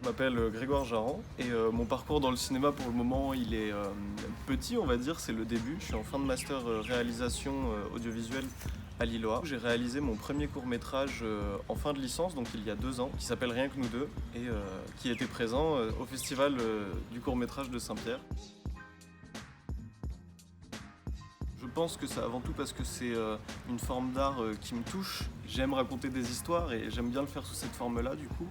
Je m'appelle Grégoire Jarran et mon parcours dans le cinéma pour le moment il est petit on va dire, c'est le début. Je suis en fin de master réalisation audiovisuelle à Lillois. J'ai réalisé mon premier court-métrage en fin de licence, donc il y a 2 ans, qui s'appelle Rien que nous deux et qui était présent au festival du court-métrage de Saint-Pierre. Je pense que c'est avant tout parce que c'est une forme d'art qui me touche. J'aime raconter des histoires et j'aime bien le faire sous cette forme-là du coup.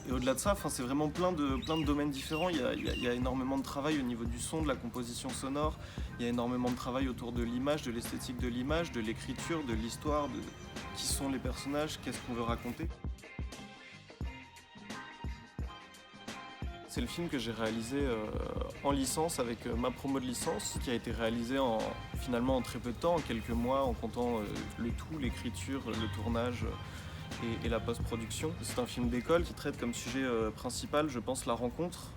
Et au-delà de ça, c'est vraiment plein de domaines différents. Il y a énormément de travail au niveau du son, de la composition sonore. Il y a énormément de travail autour de l'image, de l'esthétique de l'image, de l'écriture, de l'histoire, de qui sont les personnages, qu'est-ce qu'on veut raconter. C'est le film que j'ai réalisé en licence avec ma promo de licence, qui a été réalisé finalement en très peu de temps, en quelques mois, en comptant le tout, l'écriture, le tournage et la post-production. C'est un film d'école qui traite comme sujet principal, je pense, la rencontre.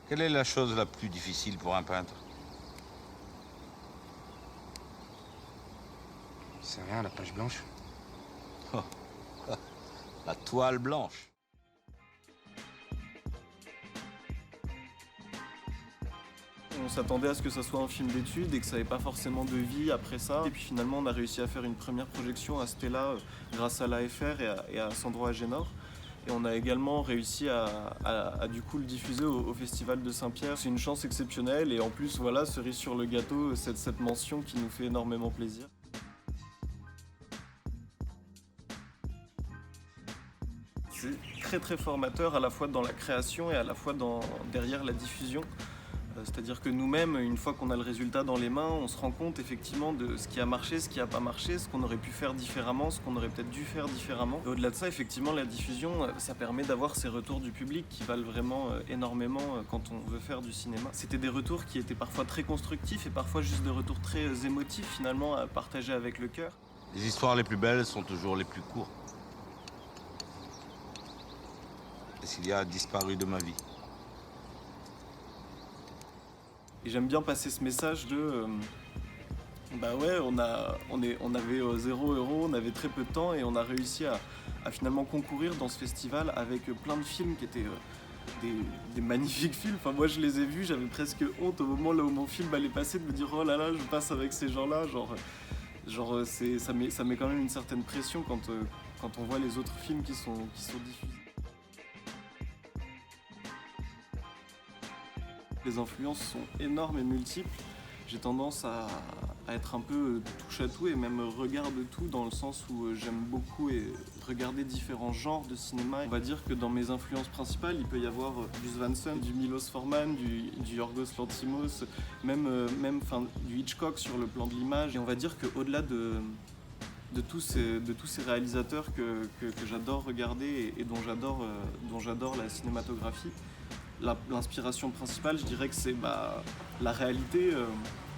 Quelle est la chose la plus difficile pour un peintre? C'est rien, la page blanche. Oh, la toile blanche. On s'attendait à ce que ça soit un film d'études et que ça n'avait pas forcément de vie après ça. Et puis finalement, on a réussi à faire une première projection à Stella grâce à l'AFR et à Sandro Agénor. Et on a également réussi à du coup le diffuser au Festival de Saint-Pierre. C'est une chance exceptionnelle et en plus, voilà, cerise sur le gâteau, cette mention qui nous fait énormément plaisir. C'est très très formateur à la fois dans la création et à la fois derrière la diffusion. C'est-à-dire que nous-mêmes, une fois qu'on a le résultat dans les mains, on se rend compte effectivement de ce qui a marché, ce qui n'a pas marché, ce qu'on aurait pu faire différemment, ce qu'on aurait peut-être dû faire différemment. Et au-delà de ça, effectivement, la diffusion, ça permet d'avoir ces retours du public qui valent vraiment énormément quand on veut faire du cinéma. C'était des retours qui étaient parfois très constructifs et parfois juste des retours très émotifs finalement à partager avec le cœur. Les histoires les plus belles sont toujours les plus courtes. Et s'il y a disparu de ma vie. Et j'aime bien passer ce message de bah ouais, on avait 0 €, on avait très peu de temps et on a réussi à finalement concourir dans ce festival avec plein de films qui étaient des magnifiques films. Enfin, moi je les ai vus, j'avais presque honte au moment là où mon film allait passer de me dire oh là là, je passe avec ces gens-là. Ça met quand même une certaine pression quand on voit les autres films qui sont diffusés. Les influences sont énormes et multiples. J'ai tendance à être un peu touche à tout et même regarde tout dans le sens où j'aime beaucoup regarder différents genres de cinéma. On va dire que dans mes influences principales, il peut y avoir du Svensson, du Milos Forman, du Yorgos Lanthimos, même du Hitchcock sur le plan de l'image. Et on va dire qu'au-delà de tous ces réalisateurs que j'adore regarder et dont j'adore la cinématographie, l'inspiration principale, je dirais que c'est la réalité,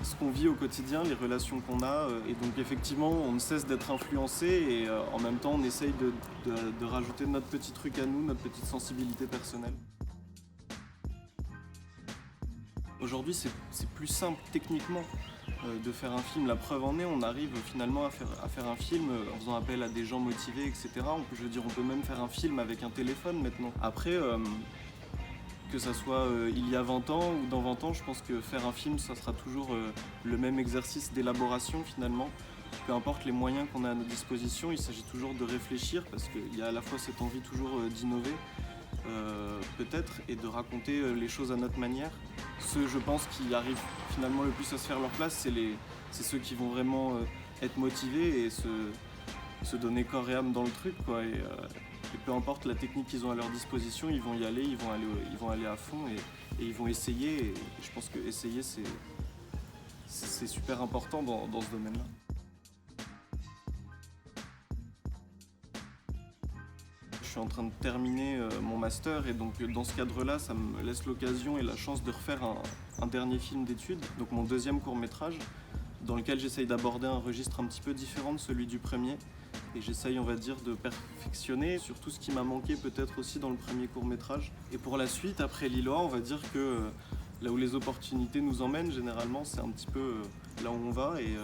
ce qu'on vit au quotidien, les relations qu'on a. Et donc effectivement, on ne cesse d'être influencé et en même temps, on essaye de rajouter notre petit truc à nous, notre petite sensibilité personnelle. Aujourd'hui, c'est plus simple techniquement de faire un film. La preuve en est, on arrive finalement à faire un film en faisant appel à des gens motivés, etc. On peut même faire un film avec un téléphone maintenant. Après, que ça soit il y a 20 ans ou dans 20 ans, je pense que faire un film, ça sera toujours le même exercice d'élaboration finalement. Peu importe les moyens qu'on a à notre disposition, il s'agit toujours de réfléchir parce qu'il y a à la fois cette envie toujours d'innover, peut-être, et de raconter les choses à notre manière. Ceux, je pense, qui arrivent finalement le plus à se faire leur place, c'est ceux qui vont vraiment être motivés et se donner corps et âme dans le truc, quoi. Et peu importe la technique qu'ils ont à leur disposition, ils vont y aller, ils vont aller à fond et ils vont essayer. Et je pense que essayer, c'est super important dans ce domaine-là. Je suis en train de terminer mon master et donc dans ce cadre-là, ça me laisse l'occasion et la chance de refaire un dernier film d'études, donc mon deuxième court-métrage, dans lequel j'essaye d'aborder un registre un petit peu différent de celui du premier. Et j'essaye, on va dire, de perfectionner sur tout ce qui m'a manqué peut-être aussi dans le premier court-métrage. Et pour la suite, après Lillois, on va dire que là où les opportunités nous emmènent, généralement, c'est un petit peu là où on va. Et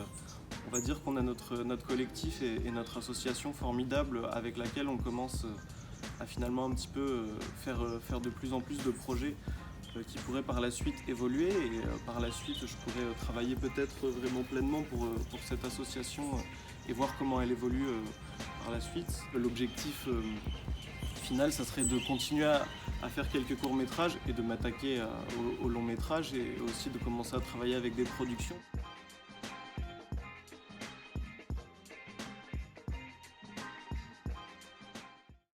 on va dire qu'on a notre collectif et notre association formidable avec laquelle on commence à finalement un petit peu faire de plus en plus de projets qui pourraient par la suite évoluer et par la suite je pourrais travailler peut-être vraiment pleinement pour cette association et voir comment elle évolue par la suite. L'objectif final, ça serait de continuer à faire quelques courts-métrages et de m'attaquer au long-métrage et aussi de commencer à travailler avec des productions.